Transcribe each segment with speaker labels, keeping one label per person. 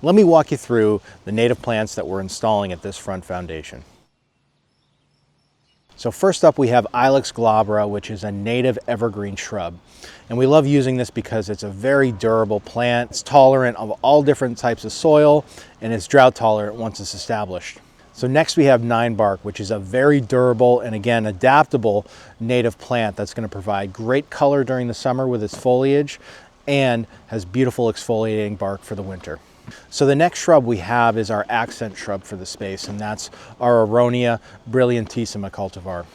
Speaker 1: Let me walk you through the native plants that we're installing at this front foundation. So first up we have Ilex glabra, which is a native evergreen shrub. And we love using this because it's a very durable plant. It's tolerant of all different types of soil and it's drought tolerant once it's established. So next we have Ninebark, which is a very durable and again adaptable native plant that's going to provide great color during the summer with its foliage and has beautiful exfoliating bark for the winter. So the next shrub we have is our accent shrub for the space, and that's our Aronia brilliantissima cultivar.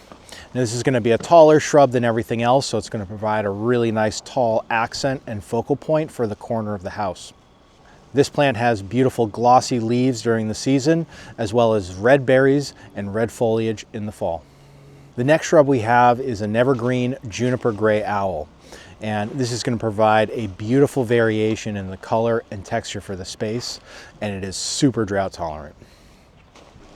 Speaker 1: Now, this is going to be a taller shrub than everything else, so it's going to provide a really nice tall accent and focal point for the corner of the house. This plant has beautiful glossy leaves during the season, as well as red berries and red foliage in the fall. The next shrub we have is an evergreen juniper gray owl. And this is going to provide a beautiful variation in the color and texture for the space, and it is super drought tolerant.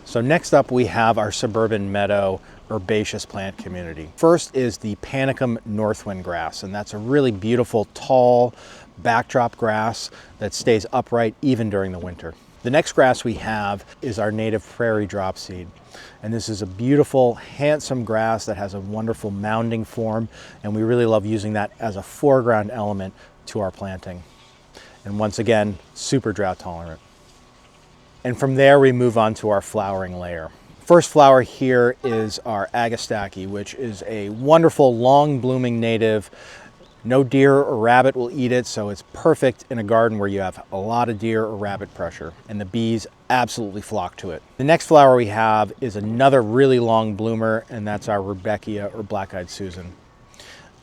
Speaker 1: So next up we have our suburban meadow herbaceous plant community. First is the Panicum Northwind grass, and that's a really beautiful tall backdrop grass that stays upright even during the winter. The next grass we have is our native Prairie Dropseed. And this is a beautiful, handsome grass that has a wonderful mounding form, and we really love using that as a foreground element to our planting. And once again, super drought tolerant. And from there we move on to our flowering layer. First flower here is our Agastaki, which is a wonderful long blooming native. No deer or rabbit will eat it, so it's perfect in a garden where you have a lot of deer or rabbit pressure, and the bees absolutely flock to it. The next flower we have is another really long bloomer, and that's our Rudbeckia or Black-Eyed Susan.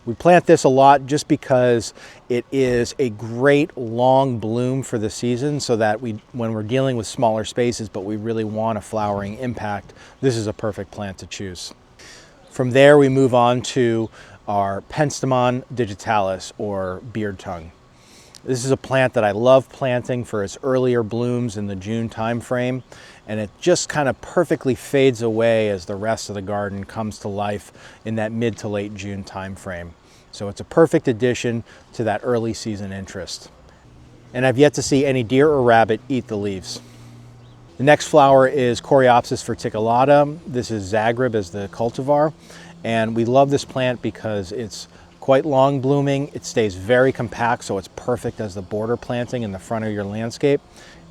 Speaker 1: We plant this a lot just because it is a great long bloom for the season, so that when we're dealing with smaller spaces but we really want a flowering impact, this is a perfect plant to choose. From there we move on to our Penstemon digitalis, or beard tongue. This is a plant that I love planting for its earlier blooms in the June time frame, and it just kind of perfectly fades away as the rest of the garden comes to life in that mid to late June time frame. So it's a perfect addition to that early season interest. And I've yet to see any deer or rabbit eat the leaves. The next flower is Coreopsis verticulata. This is Zagreb as the cultivar. And we love this plant because it's quite long blooming. It stays very compact, so it's perfect as the border planting in the front of your landscape.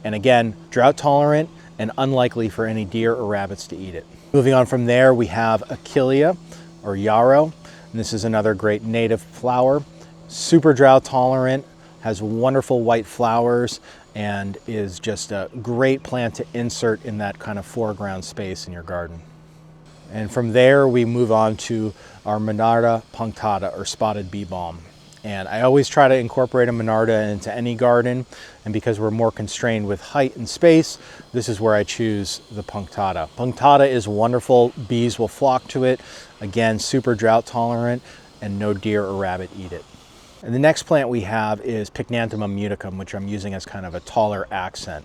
Speaker 1: And again, drought tolerant and unlikely for any deer or rabbits to eat it. Moving on from there, we have Achillea or yarrow. And this is another great native flower. Super drought tolerant, has wonderful white flowers, and is just a great plant to insert in that kind of foreground space in your garden. And from there we move on to our Monarda punctata, or spotted bee balm. And I always try to incorporate a Monarda into any garden, and because we're more constrained with height and space, this is where I choose the punctata. Punctata is wonderful, bees will flock to it, again super drought tolerant, and no deer or rabbit eat it. And the next plant we have is Pycnanthemum muticum, which I'm using as kind of a taller accent.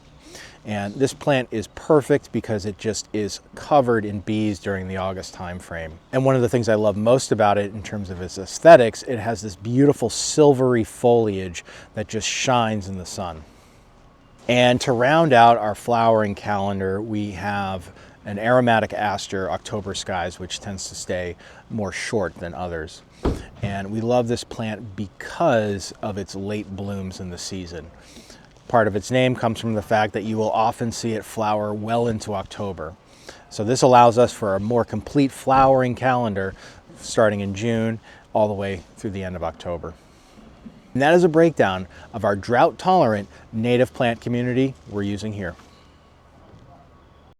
Speaker 1: And this plant is perfect because it just is covered in bees during the August time frame. And one of the things I love most about it in terms of its aesthetics, it has this beautiful silvery foliage that just shines in the sun. And to round out our flowering calendar, we have an aromatic aster, October skies, which tends to stay more short than others. And we love this plant because of its late blooms in the season. Part of its name comes from the fact that you will often see it flower well into October. So this allows us for a more complete flowering calendar starting in June all the way through the end of October. And that is a breakdown of our drought-tolerant native plant community we're using here.